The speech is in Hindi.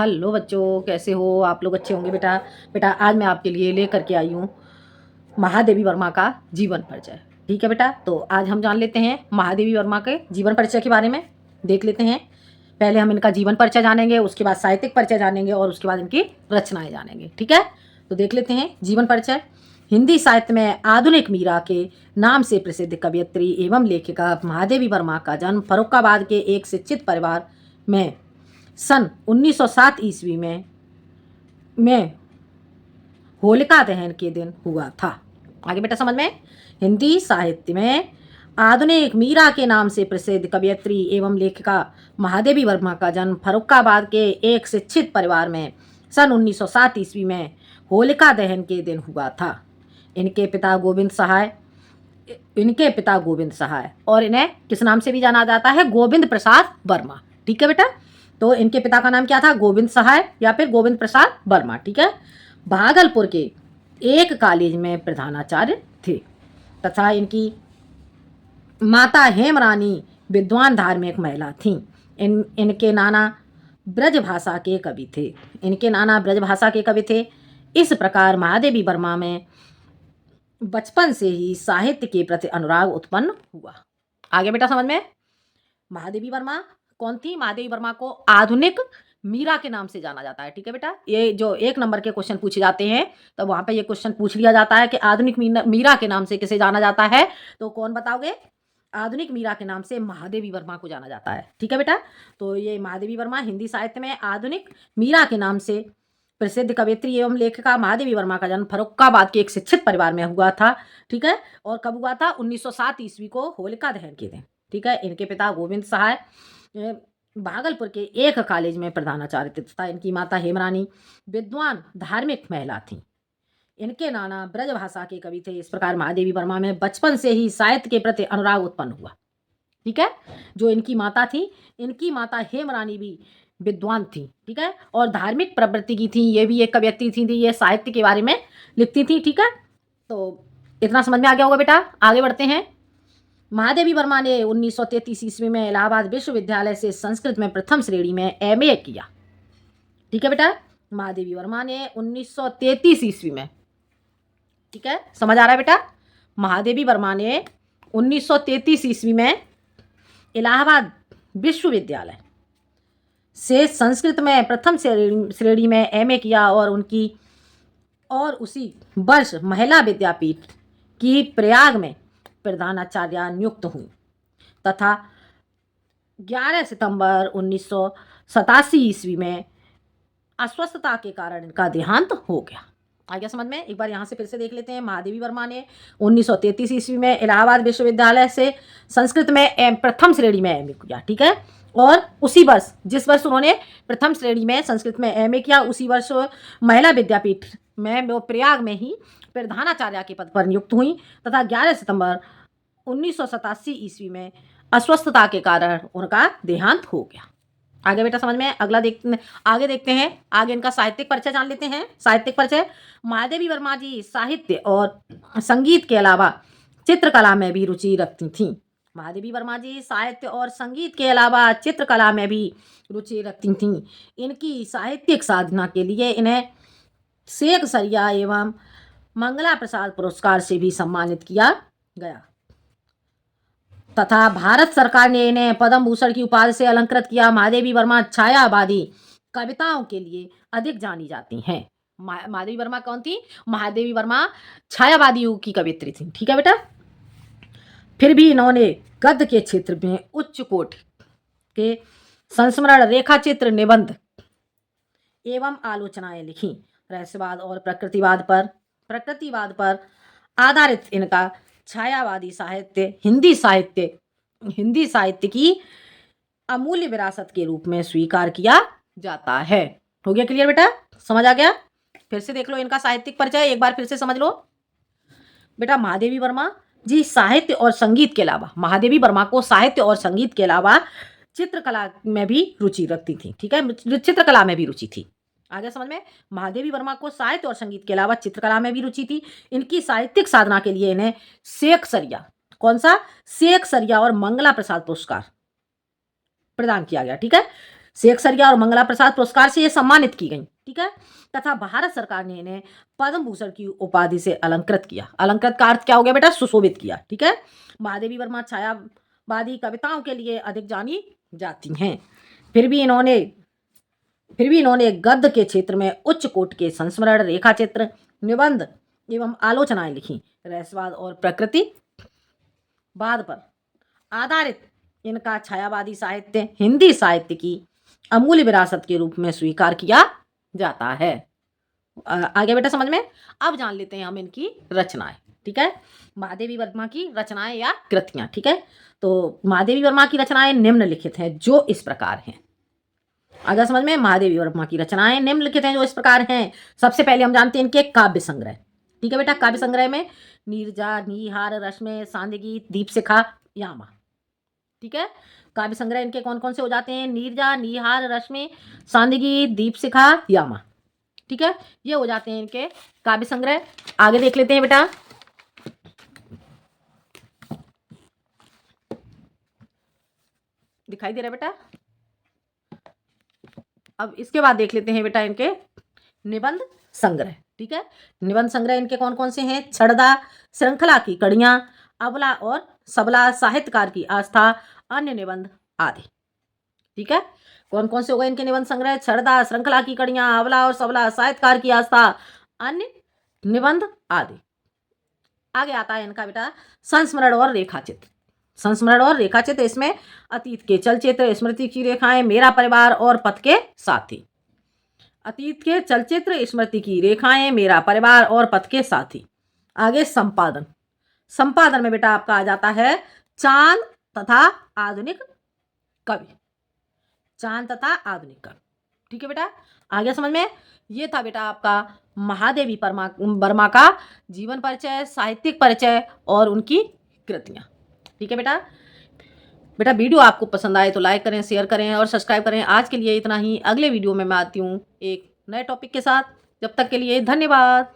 हेलो बच्चों, कैसे हो आप लोग? अच्छे होंगे बेटा। बेटा आज मैं आपके लिए लेकर के आई हूँ महादेवी वर्मा का जीवन परिचय। ठीक है बेटा, तो आज हम जान लेते हैं महादेवी वर्मा के जीवन परिचय के बारे में। देख लेते हैं। पहले हम इनका जीवन परिचय जानेंगे, उसके बाद साहित्यिक परिचय जानेंगे और उसके बाद इनकी रचनाएं जानेंगे। ठीक है, तो देख लेते हैं जीवन परिचय। हिंदी साहित्य में आधुनिक मीरा के नाम से प्रसिद्ध कवयित्री एवं लेखिका महादेवी वर्मा का जन्म फर्रुखाबाद के एक शिक्षित परिवार में सन 1907 ईस्वी में होलिका दहन के दिन हुआ था। आगे बेटा समझ में। हिंदी साहित्य में आधुनिक मीरा के नाम से प्रसिद्ध कवयित्री एवं लेखिका महादेवी वर्मा का जन्म फर्रुखाबाद के एक शिक्षित परिवार में सन 1907 ईस्वी में होलिका दहन के दिन हुआ था। इनके पिता गोविंद सहाय और इन्हें किस नाम से भी जाना जाता है? गोविंद प्रसाद वर्मा। ठीक है बेटा, तो इनके पिता का नाम क्या था? गोविंद सहाय या फिर गोविंद प्रसाद वर्मा। ठीक है, भागलपुर के एक कॉलेज में प्रधानाचार्य थे तथा इनकी माता हेमरानी विद्वान धार्मिक महिला थीं। इनके नाना ब्रजभाषा के कवि थे। इस प्रकार महादेवी वर्मा में बचपन से ही साहित्य के प्रति अनुराग उत्पन्न हुआ। आगे बेटा समझ में। महादेवी वर्मा कौन थी? महादेवी वर्मा को आधुनिक मीरा के नाम से जाना जाता है। ठीक है बेटा, ये जो 1 नंबर के क्वेश्चन पूछे जाते हैं तो वहां पे ये क्वेश्चन पूछ लिया जाता है कि आधुनिक मीरा के नाम से किसे जाना जाता है, तो कौन बताओगे? आधुनिक मीरा के नाम से महादेवी वर्मा को जाना जाता है। ठीक है बेटा, तो ये महादेवी वर्मा हिंदी साहित्य में आधुनिक मीरा के नाम से प्रसिद्ध कवयित्री एवं लेखिका महादेवी वर्मा का जन्म फर्रुखाबाद के एक शिक्षित परिवार में हुआ था। ठीक है, और कब हुआ था? 1907 ईस्वी को, होलिका दहन के दिन। ठीक है, इनके पिता गोविंद सहाय भागलपुर के एक कॉलेज में प्रधानाचार्य थे तथा इनकी माता हेमरानी विद्वान धार्मिक महिला थी। इनके नाना ब्रजभाषा के कवि थे। इस प्रकार महादेवी वर्मा में बचपन से ही साहित्य के प्रति अनुराग उत्पन्न हुआ। ठीक है, जो इनकी माता थी, इनकी माता हेमरानी भी विद्वान थी। ठीक है, और धार्मिक प्रवृत्ति की थी। ये भी एक कवयित्री थी, ये साहित्य के बारे में लिखती थी। ठीक है, तो इतना समझ में आ गया होगा बेटा। आगे बढ़ते हैं। महादेवी वर्मा ने 1933 ईस्वी में इलाहाबाद विश्वविद्यालय से संस्कृत में प्रथम श्रेणी में एमए किया। ठीक है बेटा, महादेवी वर्मा ने 1933 ईस्वी में, ठीक है समझ आ रहा है बेटा, महादेवी वर्मा ने 1933 ईस्वी में इलाहाबाद विश्वविद्यालय से संस्कृत में प्रथम श्रेणी में एमए किया और उसी वर्ष महिला विद्यापीठ की प्रयाग में प्रधानाचार्य नियुक्त हुई तथा 11 सितंबर 1987 ईस्वी में अस्वस्थता के कारण इनका देहांत हो गया। आ गया समझ में। एक बार यहाँ से फिर से देख लेते हैं। महादेवी वर्मा ने 1933 ईस्वी में इलाहाबाद विश्वविद्यालय से संस्कृत में प्रथम श्रेणी में एमए किया। ठीक है, और उसी वर्ष, जिस वर्ष उन्होंने प्रथम श्रेणी में संस्कृत में एमए किया, उसी वर्ष महिला विद्यापीठ में वो प्रयाग में ही प्रधानाचार्य के पद पर नियुक्त हुई तथा 11 सितंबर 1987 ईस्वी में अस्वस्थता के कारण उनका देहांत हो गया। आगे बेटा समझ में। आगे देखते हैं। आगे इनका साहित्यिक परिचय जान लेते हैं। साहित्यिक परिचय। महादेवी वर्मा जी साहित्य और संगीत के अलावा चित्रकला में भी रुचि रखती थीं। महादेवी वर्मा जी साहित्य और संगीत के अलावा चित्रकला में भी रुचि रखती थीं। इनकी साहित्यिक साधना के लिए इन्हें शेख सरिया एवं मंगला प्रसाद पुरस्कार से भी सम्मानित किया गया तथा भारत सरकार ने इन्हें पद्म भूषण की उपाधि से अलंकृत किया। महादेवी वर्मा छायावादी कविताओं के लिए अधिक जानी जाती हैं। महादेवी वर्मा कौन थी? महादेवी वर्मा छायावादी युग की कवियत्री थी। ठीक है बेटा, फिर भी इन्होंने गद्य के क्षेत्र में उच्च कोटि के संस्मरण, रेखा चित्र, निबंध एवं आलोचनाएं लिखी। रहस्यवाद और प्रकृतिवाद पर आधारित इनका छायावादी साहित्य हिंदी साहित्य की अमूल्य विरासत के रूप में स्वीकार किया जाता है। हो गया क्लियर बेटा? समझ आ गया? फिर से देख लो इनका साहित्यिक परिचय, एक बार फिर से समझ लो बेटा। महादेवी वर्मा जी साहित्य और संगीत के अलावा, महादेवी वर्मा को साहित्य और संगीत के अलावा चित्रकला में भी रुचि रखती थी। ठीक है, चित्रकला में भी रुचि थी। आगे समझ में। महादेवी वर्मा को साहित्य और संगीत के अलावा चित्रकला में भी रुचि थी। इनकी साहित्यिक साधना के लिए इन्हें शेख सरिया, कौन सा? शेख सरिया और मंगला प्रसाद पुरस्कार प्रदान किया गया। ठीक है, शेखसरिया और मंगला प्रसाद पुरस्कार से ये सम्मानित की गई, ठीक है। तथा भारत सरकार ने इन्हें पद्म भूषण की उपाधि से अलंकृत किया। अलंकृत का अर्थ क्या हो गया बेटा? सुशोभित किया, ठीक है। महादेवी वर्मा छायावादी कविताओं के लिए अधिक जानी जाती हैं। फिर भी इन्होंने गद्य के क्षेत्र में उच्च कोटि के संस्मरण, रेखाचित्र, निबंध एवं आलोचनाएं लिखी। रहस्यवाद और प्रकृतिवाद पर आधारित इनका छायावादी साहित्य हिंदी साहित्य की अमूल्य विरासत के रूप में स्वीकार किया जाता है। आगे बेटा समझ में। अब जान लेते हैं हम इनकी रचनाएं, ठीक है। महादेवी वर्मा की रचनाएं या कृतियां, ठीक है। तो महादेवी वर्मा की रचनाएं निम्नलिखित हैं जो इस प्रकार हैं। अगर समझ में, महादेवी वर्मा की रचनाएं निम्नलिखित हैं जो इस प्रकार हैं। सबसे पहले हम जानते हैं इनके काव्य संग्रह, ठीक है बेटा। काव्य संग्रह में नीरजा, नीहार, रश्मि, सांदगी, दीपशिखा, यामा, ठीक है। काव्य संग्रह इनके कौन कौन से हो जाते हैं? नीरजा, नीहार, रश्मि, सांदगी, दीपशिखा, यामा, ठीक है। ये हो जाते हैं इनके काव्य संग्रह। आगे देख लेते हैं बेटा। दिखाई दे रहा है बेटा? अब इसके बाद देख लेते हैं बेटा इनके निबंध संग्रह, ठीक है। निबंध संग्रह इनके कौन कौन से हैं? छड़दा, श्रृंखला की कड़ियां, अबला और सबला, साहित्यकार की आस्था, अन्य निबंध आदि, ठीक है। कौन कौन से हो गए इनके निबंध संग्रह? छड़दा, श्रृंखला की कड़ियां, अबला और सबला, साहित्यकार की आस्था, अन्य निबंध आदि। आगे आता है इनका बेटा संस्मरण और रेखाचित्र। संस्मरण और रेखाचित्र इसमें अतीत के चलचित्र, स्मृति की रेखाएं, मेरा परिवार और पथ के साथी। अतीत के चलचित्र, स्मृति की रेखाएं, मेरा परिवार और पथ के साथी। आगे संपादन। संपादन में बेटा आपका आ जाता है चांद तथा आधुनिक कवि। चांद तथा आधुनिक कवि, ठीक है बेटा। आगे समझ में। ये था बेटा आपका महादेवी वर्मा का जीवन परिचय, साहित्यिक परिचय और उनकी कृतियां, ठीक है बेटा। बेटा वीडियो आपको पसंद आए तो लाइक करें, शेयर करें और सब्सक्राइब करें। आज के लिए इतना ही। अगले वीडियो में मैं आती हूँ एक नए टॉपिक के साथ। जब तक के लिए धन्यवाद।